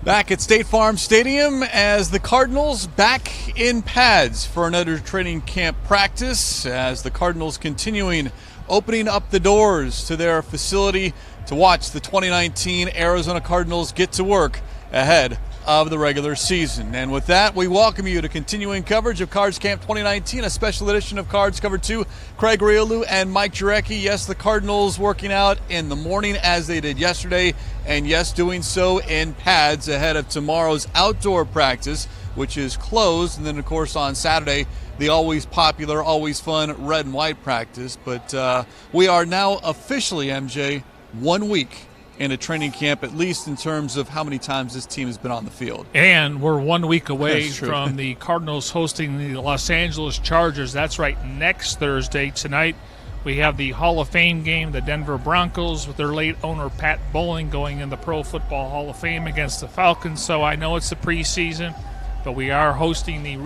Back at State Farm Stadium as the Cardinals back in pads for another training camp practice, as the Cardinals continuing opening up the doors to their facility to watch the 2019 Arizona Cardinals get to work ahead of the regular season. And with that, we welcome you to continuing coverage of Cards Camp 2019, a special edition of Cards Cover 2. Craig Grialou and Mike Jurecki. Yes, the Cardinals working out in the morning as they did yesterday, and yes, doing so in pads ahead of tomorrow's outdoor practice, which is closed. And then, of course, on Saturday, the always popular, always fun red and white practice. But we are now officially, MJ, 1 week in a training camp, at least in terms of how many times this team has been on the field. And we're 1 week away from the Cardinals hosting the Los Angeles Chargers. That's right, next Thursday. Tonight we have the Hall of Fame game, the Denver Broncos, with their late owner Pat Bowling going in the Pro Football Hall of Fame against the Falcons. So I know it's the preseason, but we are hosting the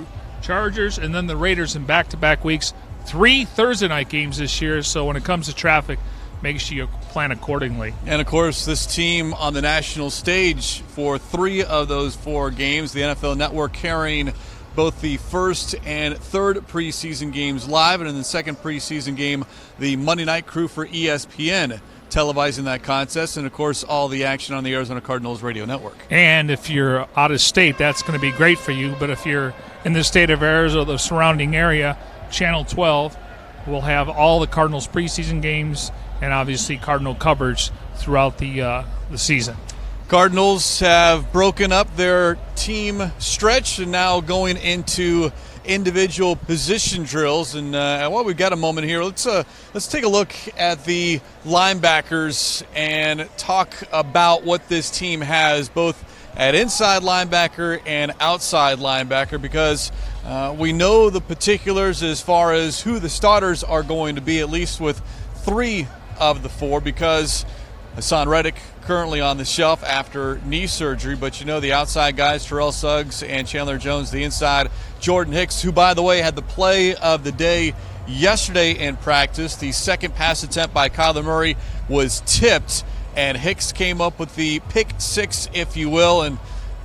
Chargers and then the Raiders in back-to-back weeks. 3 Thursday night games this year, so when it comes to traffic, make sure you plan accordingly. And, of course, this team on the national stage for 3 of those 4 games. The NFL Network carrying both the first and third preseason games live, and in the second preseason game, the Monday night crew for ESPN televising that contest, and, of course, all the action on the Arizona Cardinals radio network. And if you're out of state, that's going to be great for you. But if you're in the state of Arizona, the surrounding area, Channel 12 will have all the Cardinals preseason games and obviously Cardinal coverage throughout the season. Cardinals have broken up their team stretch and now going into individual position drills. And while we've got a moment here, let's take a look at the linebackers and talk about what this team has both at inside linebacker and outside linebacker, because we know the particulars as far as who the starters are going to be, at least with 3 of the 4, because Hassan Reddick currently on the shelf after knee surgery. But you know the outside guys, Terrell Suggs and Chandler Jones. The inside, Jordan Hicks, who, by the way, had the play of the day yesterday in practice. The second pass attempt by Kyler Murray was tipped, and Hicks came up with the pick 6, if you will. And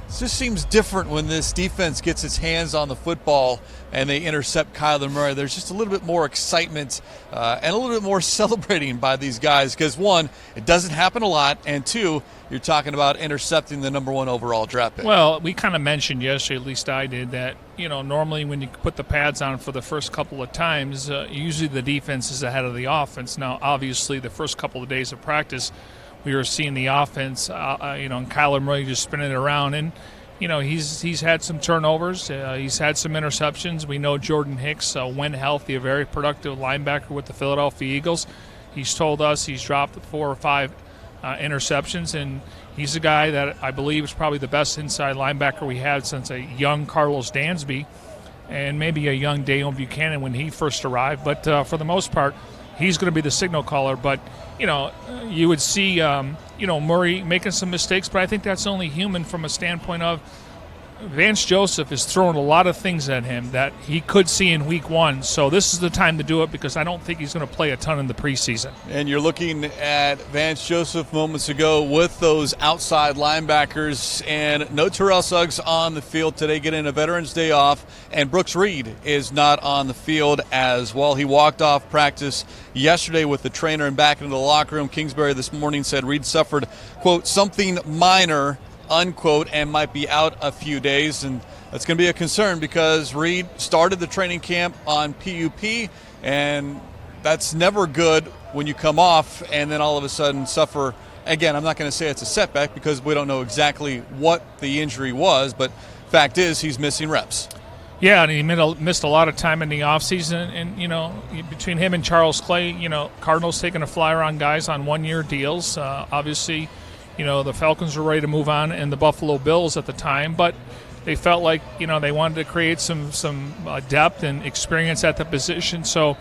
it just seems different when this defense gets its hands on the football and they intercept Kyler Murray. There's just a little bit more excitement and a little bit more celebrating by these guys, because, 1, it doesn't happen a lot, and 2, you're talking about intercepting the number 1 overall draft pick. Well, we kind of mentioned yesterday, at least I did, that normally when you put the pads on for the first couple of times, usually the defense is ahead of the offense. Now, obviously, the first couple of days of practice, we were seeing the offense, and Kyler Murray just spinning it around. And, he's had some turnovers. He's had some interceptions. We know Jordan Hicks, when healthy, a very productive linebacker with the Philadelphia Eagles. He's told us he's dropped 4 or 5 interceptions, and he's a guy that I believe is probably the best inside linebacker we had since a young Carlos Dansby and maybe a young Dale Buchanan when he first arrived. But for the most part, he's going to be the signal caller. But, you would see, Murray making some mistakes, but I think that's only human from a standpoint of Vance Joseph is throwing a lot of things at him that he could see in week 1. So this is the time to do it, because I don't think he's going to play a ton in the preseason. And you're looking at Vance Joseph moments ago with those outside linebackers, and no Terrell Suggs on the field today, getting a Veterans Day off, and Brooks Reed is not on the field as well. He walked off practice yesterday with the trainer and back into the locker room. Kingsbury this morning said Reed suffered, quote, something minor, unquote, and might be out a few days. And that's going to be a concern, because Reed started the training camp on PUP, and that's never good when you come off and then all of a sudden suffer. Again, I'm not going to say it's a setback because we don't know exactly what the injury was, but fact is he's missing reps. Yeah, and he missed a lot of time in the offseason. And, between him and Charles Clay, Cardinals taking a flyer on guys on 1-year deals. Obviously, the Falcons were ready to move on, and the Buffalo Bills at the time, but they felt like, they wanted to create some depth and experience at the position. So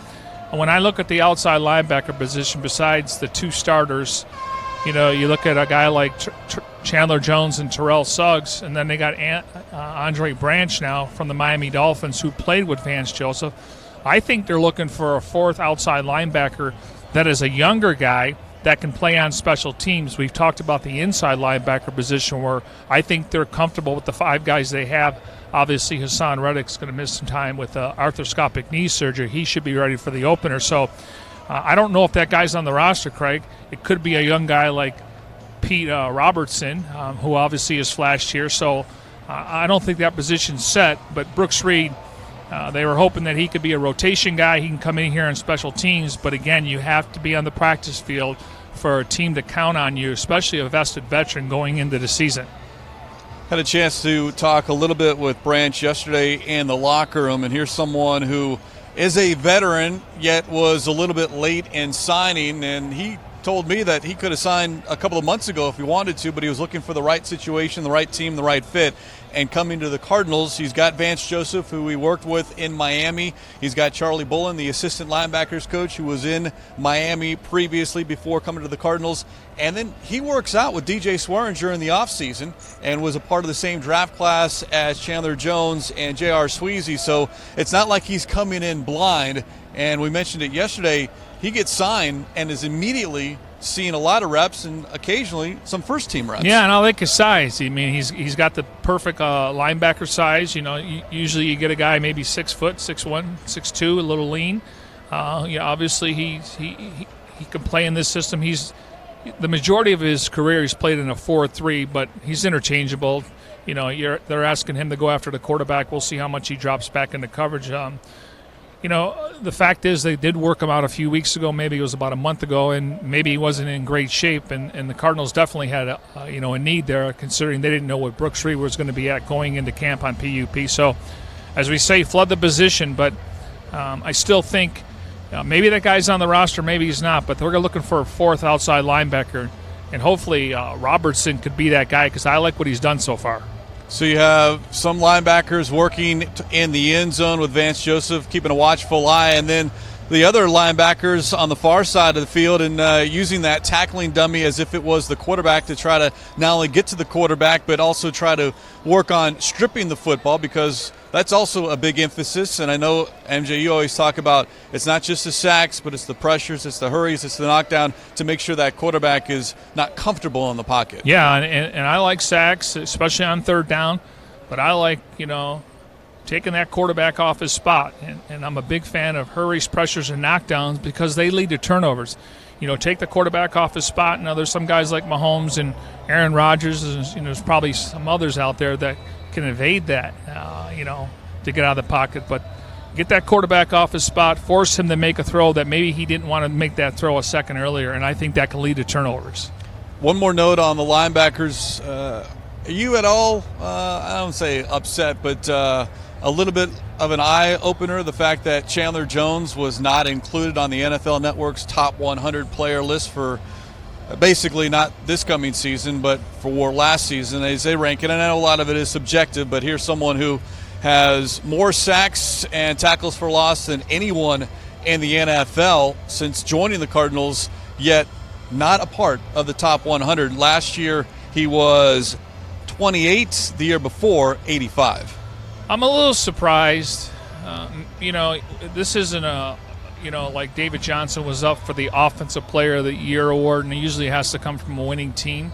when I look at the outside linebacker position, besides the 2 starters, you look at a guy like Chandler Jones and Terrell Suggs, and then they got Andre Branch now from the Miami Dolphins, who played with Vance Joseph. I think they're looking for a 4th outside linebacker that is a younger guy that can play on special teams. We've talked about the inside linebacker position where I think they're comfortable with the 5 guys they have. Obviously, Hassan Reddick's going to miss some time with arthroscopic knee surgery. He should be ready for the opener. So I don't know if that guy's on the roster, Craig. It could be a young guy like Pete Robertson, who obviously has flashed here. So I don't think that position's set. But Brooks Reed, they were hoping that he could be a rotation guy. He can come in here on special teams. But, again, you have to be on the practice field for a team to count on you, especially a vested veteran going into the season. Had a chance to talk a little bit with Branch yesterday in the locker room, and here's someone who is a veteran yet was a little bit late in signing, and he told me that he could have signed a couple of months ago if he wanted to, but he was looking for the right situation, the right team, the right fit. And coming to the Cardinals, he's got Vance Joseph, who we worked with in Miami. He's got Charlie Bullen, the assistant linebackers coach, who was in Miami previously before coming to the Cardinals. And then he works out with DJ Swearinger in the offseason and was a part of the same draft class as Chandler Jones and J.R. Sweezy. So it's not like he's coming in blind. And we mentioned it yesterday. He gets signed and is immediately seeing a lot of reps and occasionally some first-team reps. Yeah, and I like his size. I mean, he's got the perfect linebacker size. You know, usually you get a guy maybe 6 foot, 6'1", 6'2", a little lean. Obviously he can play in this system. The majority of his career he's played in a 4-3, but he's interchangeable. You know, they're asking him to go after the quarterback. We'll see how much he drops back into coverage. You know, the fact is they did work him out a few weeks ago. Maybe it was about a month ago, and maybe he wasn't in great shape. And the Cardinals definitely had a need there, considering they didn't know what Brooks Reed was going to be at going into camp on PUP. So, as we say, flood the position. But I still think maybe that guy's on the roster, maybe he's not. But we're looking for a 4th outside linebacker, and hopefully Robertson could be that guy because I like what he's done so far. So you have some linebackers working in the end zone with Vance Joseph, keeping a watchful eye, and then the other linebackers on the far side of the field and using that tackling dummy as if it was the quarterback to try to not only get to the quarterback but also try to work on stripping the football, because that's also a big emphasis. And I know, MJ, you always talk about it's not just the sacks, but it's the pressures, it's the hurries, it's the knockdown to make sure that quarterback is not comfortable in the pocket. Yeah, and I like sacks, especially on 3rd down, but I like, taking that quarterback off his spot. And I'm a big fan of hurries, pressures, and knockdowns because they lead to turnovers. Take the quarterback off his spot. Now, there's some guys like Mahomes and Aaron Rodgers, and there's probably some others out there that can evade that, to get out of the pocket. But get that quarterback off his spot, force him to make a throw that maybe he didn't want to make that throw a second earlier, and I think that can lead to turnovers. One more note on the linebackers. Are you at all, I don't say upset, but a little bit of an eye-opener, the fact that Chandler Jones was not included on the NFL Network's top 100 player list for basically not this coming season, but for last season as they rank it? And I know a lot of it is subjective, but here's someone who has more sacks and tackles for loss than anyone in the NFL since joining the Cardinals, yet not a part of the top 100. Last year he was 28, the year before 85. I'm a little surprised. This isn't like David Johnson was up for the Offensive Player of the Year award, and it usually has to come from a winning team.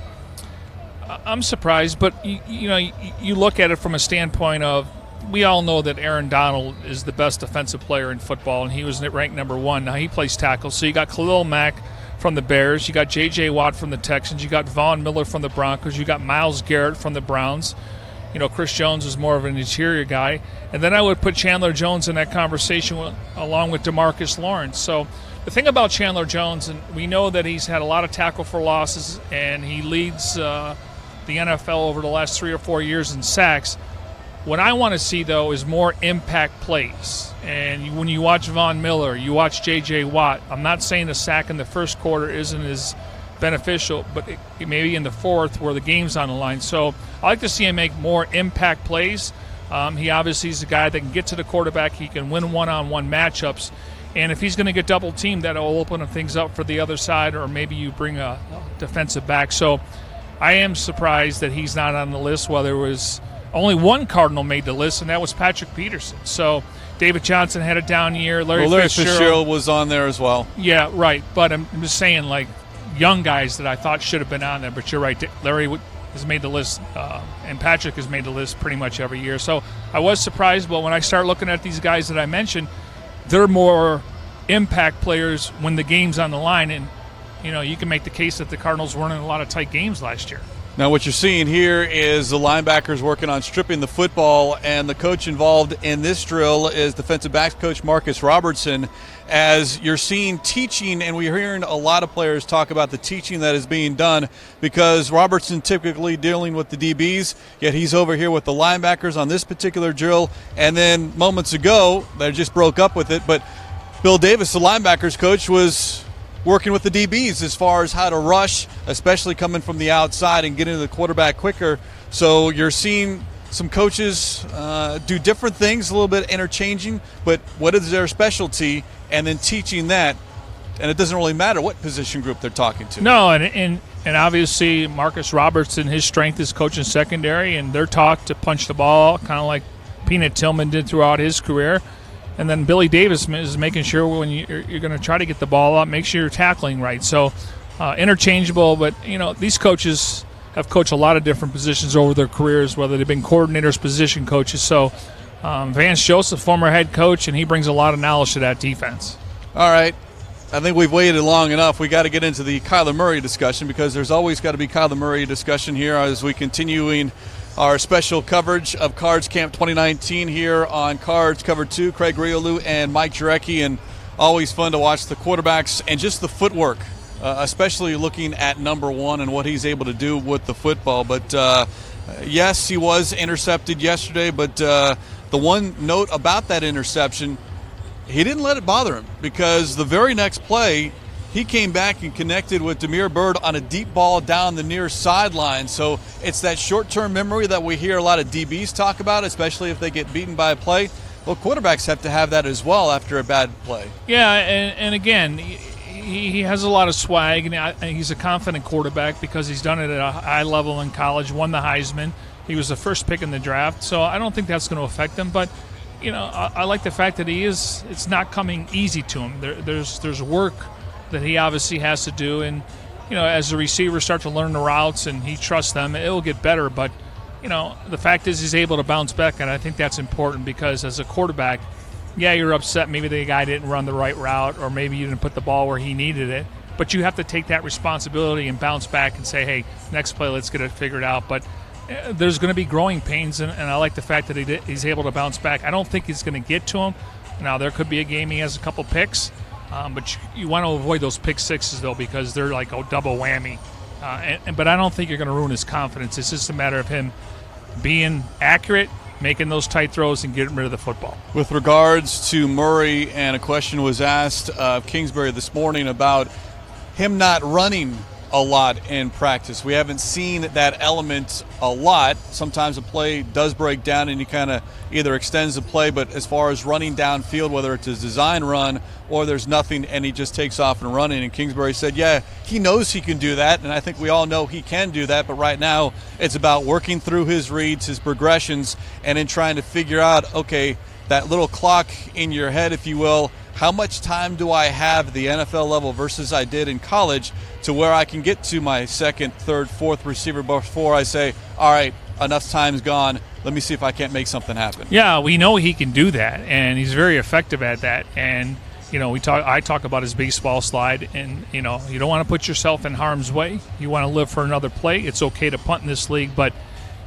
I'm surprised, but you look at it from a standpoint of, we all know that Aaron Donald is the best defensive player in football, and he was ranked number 1. Now he plays tackle, so you got Khalil Mack from the Bears, you got J.J. Watt from the Texans, you got Von Miller from the Broncos, you got Myles Garrett from the Browns. Chris Jones is more of an interior guy. And then I would put Chandler Jones in that conversation along with DeMarcus Lawrence. So the thing about Chandler Jones, and we know that he's had a lot of tackle for losses, and he leads the NFL over the last 3 or 4 years in sacks. What I want to see, though, is more impact plays. And when you watch Von Miller, you watch J.J. Watt, I'm not saying a sack in the first quarter isn't as beneficial, but it may be in the 4th where the game's on the line. So I like to see him make more impact plays. He obviously is a guy that can get to the quarterback. He can win one-on-one matchups. And if he's going to get double-teamed, that will open things up for the other side, or maybe you bring a defensive back. So I am surprised that he's not on the list. Well, there was only one Cardinal made the list, and that was Patrick Peterson. So David Johnson had a down year. Larry Fitzgerald was on there as well. Yeah, right. But I'm just saying, young guys that I thought should have been on there. But you're right, Larry has made the list, and Patrick has made the list pretty much every year. So I was surprised, but when I start looking at these guys that I mentioned, they're more impact players when the game's on the line. And, you can make the case that the Cardinals weren't in a lot of tight games last year. Now what you're seeing here is the linebackers working on stripping the football, and the coach involved in this drill is defensive backs coach Marcus Robertson. As you're seeing teaching, and we're hearing a lot of players talk about the teaching that is being done, because Robertson typically dealing with the DBs, yet he's over here with the linebackers on this particular drill. And then moments ago, they just broke up with it, but Bill Davis, the linebackers coach, was working with the DBs as far as how to rush, especially coming from the outside and getting to the quarterback quicker. So you're seeing some coaches do different things, a little bit interchanging, but what is their specialty, and then teaching that. And it doesn't really matter what position group they're talking to. No, and obviously Marcus Robertson, his strength is coaching secondary, and they're taught to punch the ball, kind of like Peanut Tillman did throughout his career. And then Billy Davis is making sure when you're going to try to get the ball up, make sure you're tackling right. So interchangeable, but, these coaches have coached a lot of different positions over their careers, whether they've been coordinators, position coaches. So Vance Joseph, former head coach, and he brings a lot of knowledge to that defense. All right. I think we've waited long enough. We got to get into the Kyler Murray discussion, because there's always got to be Kyler Murray discussion here as we continuing our special coverage of Cards Camp 2019 here on Cards Cover 2. Craig Grialou and Mike Jurecki, and always fun to watch the quarterbacks and just the footwork, especially looking at number one and what he's able to do with the football. But, yes, he was intercepted yesterday, but the one note about that interception, he didn't let it bother him, because the very next play, he came back and connected with Damiere Byrd on a deep ball down the near sideline. So it's that short-term memory that we hear a lot of DBs talk about, especially if they get beaten by a play. Well, quarterbacks have to have that as well after a bad play. Yeah, and again, he has a lot of swag, and he's a confident quarterback because he's done it at a high level in college, won the Heisman. He was the first pick in the draft, so I don't think that's going to affect him. But, I like the fact that it's not coming easy to him. There's work that he obviously has to do, and as the receivers start to learn the routes and he trusts them, it'll get better. But the fact is he's able to bounce back, and I think that's important, because as a quarterback, yeah, you're upset maybe the guy didn't run the right route, or maybe you didn't put the ball where he needed it, but you have to take that responsibility and bounce back and say, hey, next play, let's get it figured out. But there's going to be growing pains, and I like the fact that he's able to bounce back. I don't think he's going to get to him. Now, there could be a game he has a couple picks, but you want to avoid those pick sixes, though, because they're like a double whammy. But I don't think you're going to ruin his confidence. It's just a matter of him being accurate, making those tight throws, and getting rid of the football. With regards to Murray, and a question was asked of Kingsbury this morning about him not running a lot in practice. We haven't seen that element a lot. Sometimes a play does break down and he kind of either extends the play, but as far as running downfield, whether it's a design run or there's nothing and he just takes off and running, and Kingsbury said, yeah, he knows he can do that, and I think we all know he can do that, but right now it's about working through his reads, his progressions, and in trying to figure out, okay, that little clock in your head, if you will, how much time do I have at the NFL level versus I did in college to where I can get to my second, third, fourth receiver before I say, all right, enough time's gone. Let me see if I can't make something happen. Yeah, we know he can do that, and he's very effective at that. And, I talk about his baseball slide, and, you don't want to put yourself in harm's way. You want to live for another play. It's okay to punt in this league, but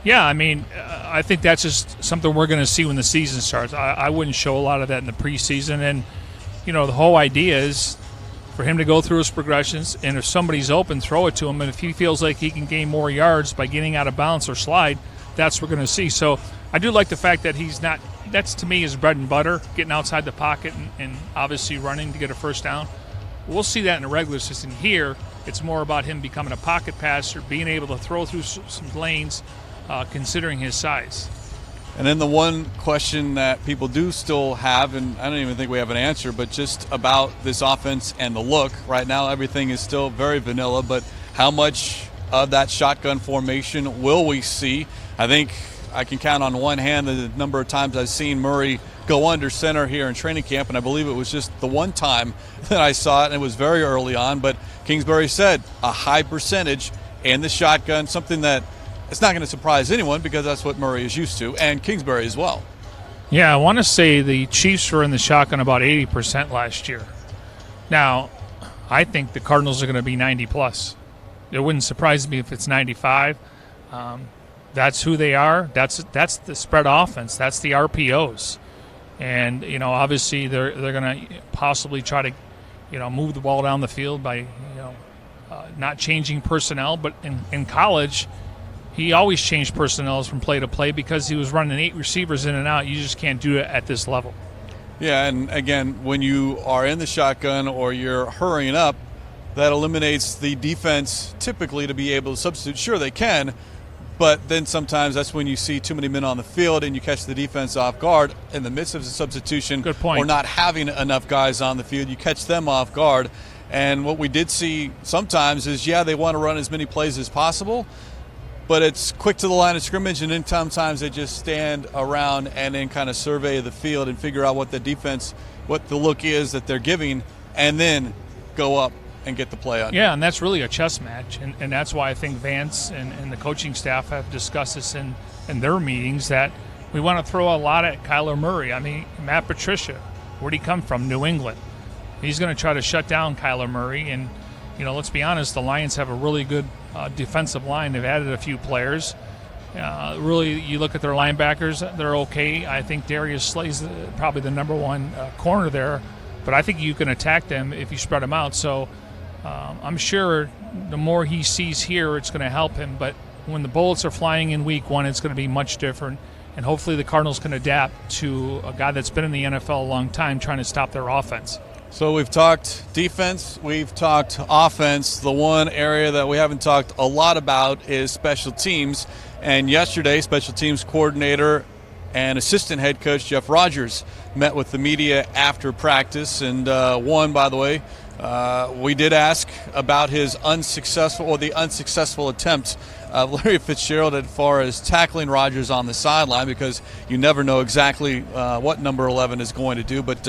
yeah, I think that's just something we're going to see when the season starts. I wouldn't show a lot of that in the preseason, and the whole idea is for him to go through his progressions, and if somebody's open, throw it to him. And if he feels like he can gain more yards by getting out of bounds or slide, that's what we're going to see. So I do like the fact that he's not – that's, to me, his bread and butter, getting outside the pocket and obviously running to get a first down. We'll see that in the regular season. Here, it's more about him becoming a pocket passer, being able to throw through some lanes, considering his size. And then the one question that people do still have, and I don't even think we have an answer, but just about this offense and the look. Right now everything is still very vanilla, but how much of that shotgun formation will we see? I think I can count on one hand the number of times I've seen Murray go under center here in training camp, and I believe it was just the one time that I saw it, and it was very early on. But Kingsbury said a high percentage in the shotgun, something that it's not going to surprise anyone because that's what Murray is used to, and Kingsbury as well. Yeah, I want to say the Chiefs were in the shotgun about 80% last year. Now, I think the Cardinals are going to be 90+. It wouldn't surprise me if it's 95. That's who they are. That's the spread offense. That's the RPOs. And, obviously they're going to possibly try to, move the ball down the field by, not changing personnel. But in college, he always changed personnel from play to play because he was running 8 receivers in and out. You just can't do it at this level. Yeah, and again, when you are in the shotgun or you're hurrying up, that eliminates the defense typically to be able to substitute. Sure, they can, but then sometimes that's when you see too many men on the field and you catch the defense off guard in the midst of the substitution. Good point. Or not having enough guys on the field. You catch them off guard. And what we did see sometimes is, they want to run as many plays as possible, but it's quick to the line of scrimmage, and then sometimes they just stand around and then kind of survey the field and figure out what the defense, what the look is that they're giving, and then go up and get the play on. Yeah, and that's really a chess match, and that's why I think Vance and the coaching staff have discussed this in their meetings, that we want to throw a lot at Kyler Murray. I mean, Matt Patricia, where'd he come from? New England. He's going to try to shut down Kyler Murray, and let's be honest, the Lions have a really good defensive line. They've added a few players. Really, you look at their linebackers, they're okay. I think Darius Slay's probably the number one corner there, but I think you can attack them if you spread them out. So I'm sure the more he sees here, it's going to help him. But when the bullets are flying in week 1, it's going to be much different. And hopefully the Cardinals can adapt to a guy that's been in the NFL a long time trying to stop their offense. So we've talked defense, we've talked offense. The one area that we haven't talked a lot about is special teams. And yesterday, special teams coordinator and assistant head coach Jeff Rodgers met with the media after practice. And by the way, we did ask about the unsuccessful attempt of Larry Fitzgerald as far as tackling Rodgers on the sideline, because you never know exactly what number 11 is going to do. But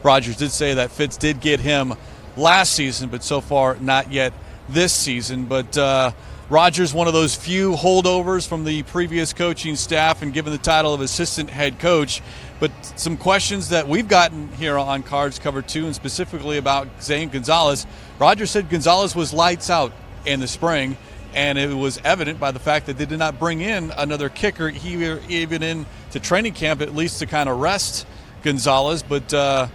Rodgers did say that Fitz did get him last season, but so far not yet this season. But Rodgers, one of those few holdovers from the previous coaching staff and given the title of assistant head coach. But some questions that we've gotten here on Cards Cover 2, and specifically about Zane Gonzalez. Rodgers said Gonzalez was lights out in the spring, and it was evident by the fact that they did not bring in another kicker, even in to training camp, at least to kind of rest Gonzalez. But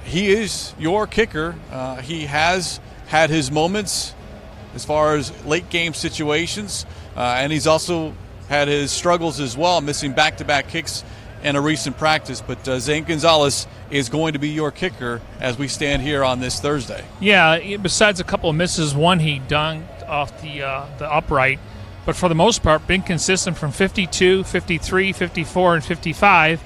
he is your kicker. He has had his moments as far as late game situations, and he's also had his struggles as well, missing back-to-back kicks in a recent practice. But Zane Gonzalez is going to be your kicker as we stand here on this Thursday. Yeah, besides a couple of misses, one he dunked off the upright, but for the most part, been consistent from 52, 53, 54, and 55.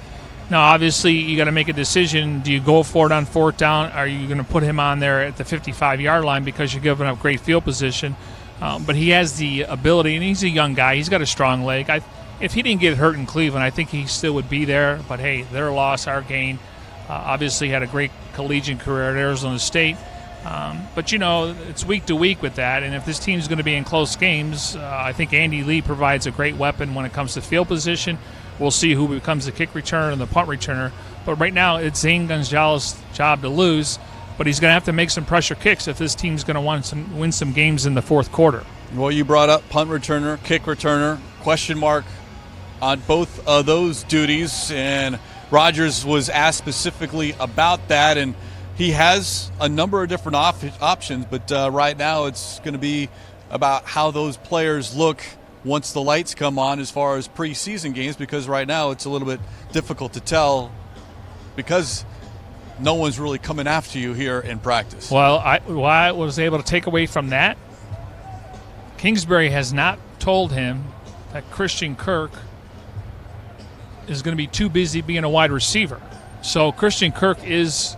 Now, obviously, you got to make a decision. Do you go for it on 4th down? Are you going to put him on there at the 55-yard line because you're giving up great field position? But he has the ability, and he's a young guy. He's got a strong leg. If he didn't get hurt in Cleveland, I think he still would be there. But, hey, their loss, our gain. Obviously had a great collegiate career at Arizona State. But, it's week to week with that. And if this team's going to be in close games, I think Andy Lee provides a great weapon when it comes to field position. We'll see who becomes the kick returner and the punt returner. But right now, it's Zane Gonzalez's job to lose. But he's going to have to make some pressure kicks if this team's going to win some games in the fourth quarter. Well, you brought up punt returner, kick returner, question mark on both of those duties. And Rodgers was asked specifically about that. And he has a number of different options. But right now, it's going to be about how those players look once the lights come on as far as preseason games, because right now it's a little bit difficult to tell because no one's really coming after you here in practice. Well, what I was able to take away from that, Kingsbury has not told him that Christian Kirk is going to be too busy being a wide receiver. So Christian Kirk is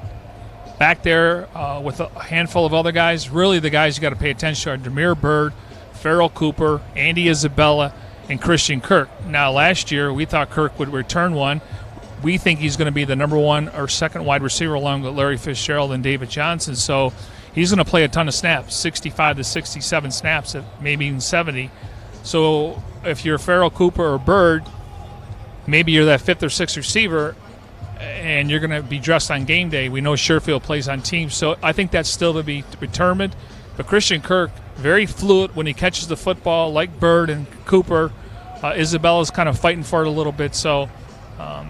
back there with a handful of other guys. Really the guys you got to pay attention to are Damiere Byrd, Farrell Cooper, Andy Isabella, and Christian Kirk. Now, last year we thought Kirk would return one. we think he's going to be the number one or second wide receiver along with Larry Fitzgerald and David Johnson. So he's going to play a ton of snaps, 65 to 67 snaps, maybe even 70. So if you're Farrell, Cooper, or Bird, maybe you're that fifth or sixth receiver, and you're going to be dressed on game day. We know Sherfield plays on teams, so I think that's still to be determined. But Christian Kirk, very fluid when he catches the football, like Bird and Cooper. Isabella's kind of fighting for it a little bit, so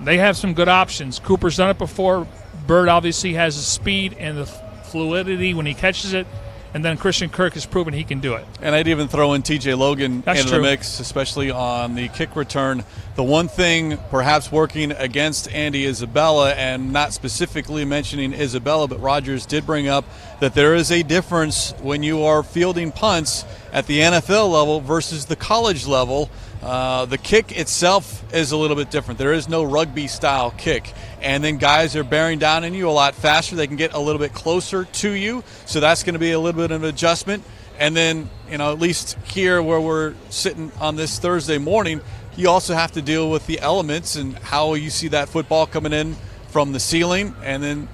they have some good options. Cooper's done it before. Bird obviously has the speed and the fluidity when he catches it. And then Christian Kirk has proven he can do it. And I'd even throw in T.J. Logan into true. the mix, especially on the kick return. The one thing perhaps working against Andy Isabella, and not specifically mentioning Isabella, but Rodgers did bring up that there is a difference when you are fielding punts at the NFL level versus the college level. The kick itself is a little bit different. There is no rugby-style kick. And then guys are bearing down on you a lot faster. They can get a little bit closer to you. So that's going to be a little bit of an adjustment. And then, at least here where we're sitting on this Thursday morning, you also have to deal with the elements and how you see that football coming in from the ceiling. And then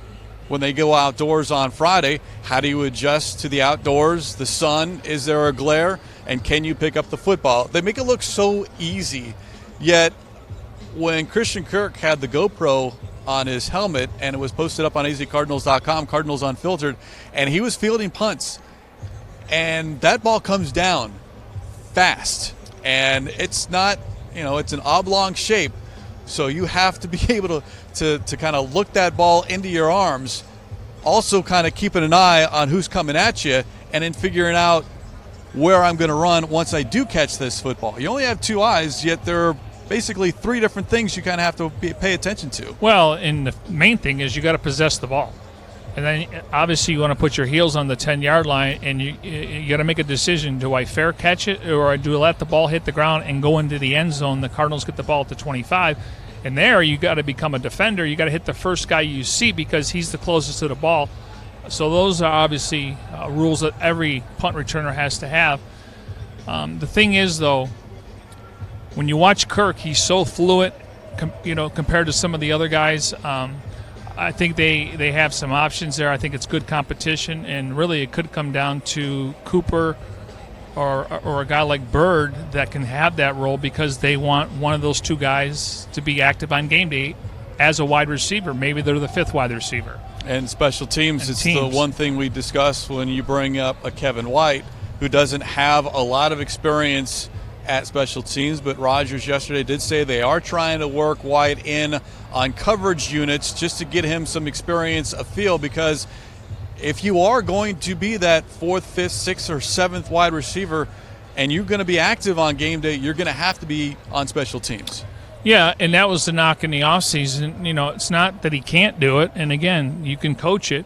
when they go outdoors on Friday, how do you adjust to the outdoors? The sun, is there a glare? And can you pick up the football? They make it look so easy, yet when Christian Kirk had the GoPro on his helmet and it was posted up on azcardinals.com, Cardinals Unfiltered, and he was fielding punts, and that ball comes down fast, and it's not, it's an oblong shape, so you have to be able to kind of look that ball into your arms, also kind of keeping an eye on who's coming at you, and then figuring out where I'm going to run once I do catch this football. You only have two eyes, yet there are basically three different things you kind of have to pay attention to. Well, and the main thing is you got to possess the ball. And then obviously you want to put your heels on the 10-yard line, and you got to make a decision. Do I fair catch it, or do I let the ball hit the ground and go into the end zone? The Cardinals get the ball at the 25. And there you got to become a defender. You got to hit the first guy you see because he's the closest to the ball. So those are obviously rules that every punt returner has to have. The thing is, though, when you watch Kirk, he's so fluid, compared to some of the other guys. I think they have some options there. I think it's good competition, and really it could come down to Cooper or a guy like Bird that can have that role because they want one of those two guys to be active on game day as a wide receiver. Maybe they're the fifth wide receiver. And special teams, it's the one thing we discuss when you bring up a Kevin White, who doesn't have a lot of experience at special teams, but Rodgers yesterday did say they are trying to work White in on coverage units just to get him some experience, a feel, because if you are going to be that fourth, fifth, sixth, or seventh wide receiver and you're going to be active on game day, you're going to have to be on special teams. Yeah, and that was the knock in the offseason. It's not that he can't do it, and again, you can coach it,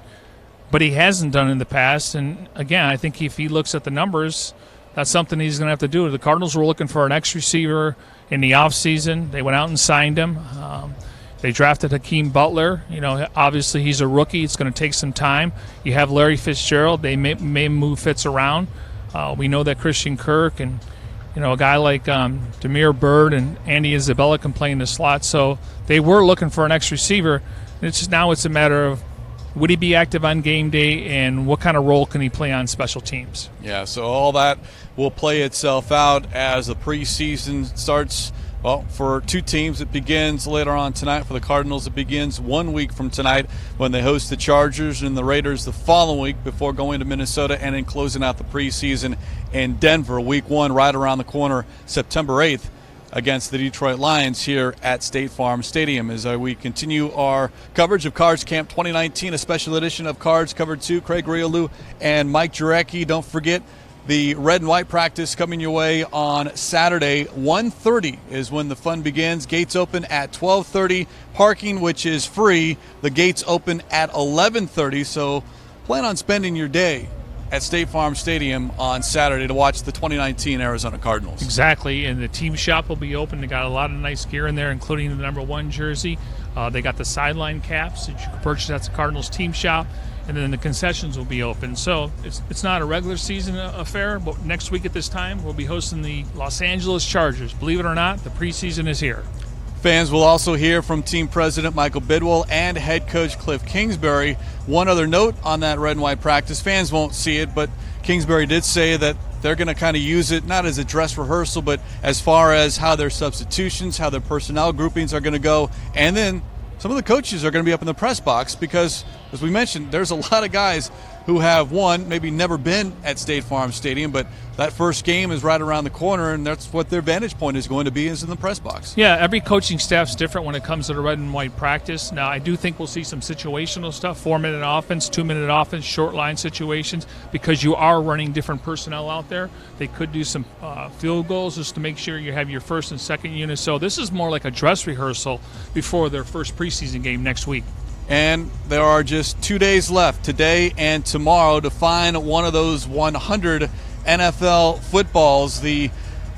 but he hasn't done it in the past. And again, I think if he looks at the numbers, that's something he's going to have to do. The Cardinals were looking for an X receiver in the offseason. They went out and signed him. They drafted Hakeem Butler. Obviously he's a rookie. It's going to take some time. You have Larry Fitzgerald. They may move Fitz around. We know that Christian Kirk and a guy like Demir Bird and Andy Isabella can play in the slot. So they were looking for an X receiver. It's a matter of, would he be active on game day, and what kind of role can he play on special teams? Yeah, so all that will play itself out as the preseason starts. Well, for two teams, it begins later on tonight. For the Cardinals, it begins 1 week from tonight when they host the Chargers, and the Raiders the following week before going to Minnesota and then closing out the preseason in Denver. Week 1 right around the corner, September 8th. Against the Detroit Lions here at State Farm Stadium as we continue our coverage of Cards Camp 2019, a special edition of Cards Covered 2. Craig Grialou and Mike Jurecki. Don't forget the red and white practice coming your way on Saturday. 1:30 is when the fun begins. Gates open at 12:30. Parking, which is free. The gates open at 11:30. So plan on spending your day at State Farm Stadium on Saturday to watch the 2019 Arizona Cardinals. Exactly, and the team shop will be open. They got a lot of nice gear in there, including the number 1 jersey. They got the sideline caps that you can purchase at the Cardinals team shop, and then the concessions will be open. So it's not a regular season affair, but next week at this time we'll be hosting the Los Angeles Chargers. Believe it or not, the preseason is here. Fans will also hear from team president Michael Bidwell and head coach Cliff Kingsbury. One other note on that red and white practice, fans won't see it, but Kingsbury did say that they're going to kind of use it not as a dress rehearsal, but as far as how their substitutions, how their personnel groupings are going to go. And then some of the coaches are going to be up in the press box because, as we mentioned, there's a lot of guys who have, maybe never been at State Farm Stadium, but that first game is right around the corner, and that's what their vantage point is going to be, is in the press box. Yeah, every coaching staff's different when it comes to the red and white practice. Now, I do think we'll see some situational stuff, 4-minute offense, 2-minute offense, short line situations, because you are running different personnel out there. They could do some field goals just to make sure you have your first and second unit. So this is more like a dress rehearsal before their first preseason game next week. And there are just 2 days left, today and tomorrow, to find one of those 100 NFL footballs. The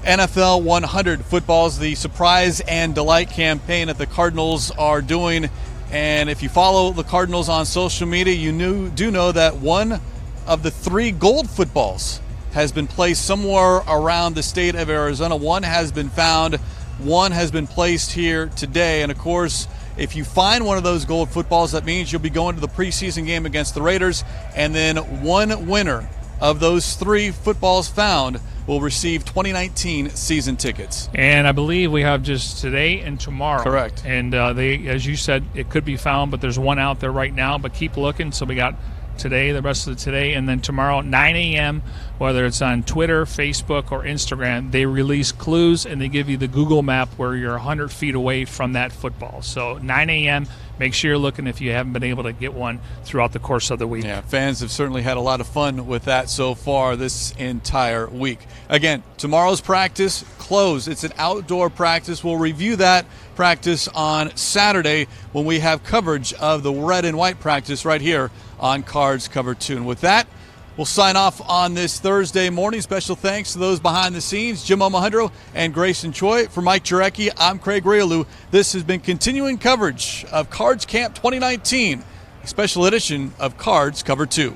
NFL 100 footballs, the Surprise and Delight campaign that the Cardinals are doing. And if you follow the Cardinals on social media, you do know that one of the 3 gold footballs has been placed somewhere around the state of Arizona. One has been found, one has been placed here today. And of course, if you find one of those gold footballs, that means you'll be going to the preseason game against the Raiders, and then one winner of those 3 footballs found will receive 2019 season tickets. And I believe we have just today and tomorrow. Correct. And they, as you said, it could be found, but there's one out there right now. But keep looking. So we got today, the rest of today, and then tomorrow at 9 a.m., whether it's on Twitter, Facebook, or Instagram, they release clues and they give you the Google map where you're 100 feet away from that football. So 9 a.m., make sure you're looking if you haven't been able to get one throughout the course of the week. Yeah, fans have certainly had a lot of fun with that so far this entire week. Again, tomorrow's practice closed. It's an outdoor practice. We'll review that practice on Saturday when we have coverage of the red and white practice right here on Cards Cover 2. And with that, we'll sign off on this Thursday morning. Special thanks to those behind the scenes, Jim Omohundro and Grayson Choi. For Mike Jurecki, I'm Craig Grialou. This has been continuing coverage of Cards Camp 2019, a special edition of Cards Cover 2.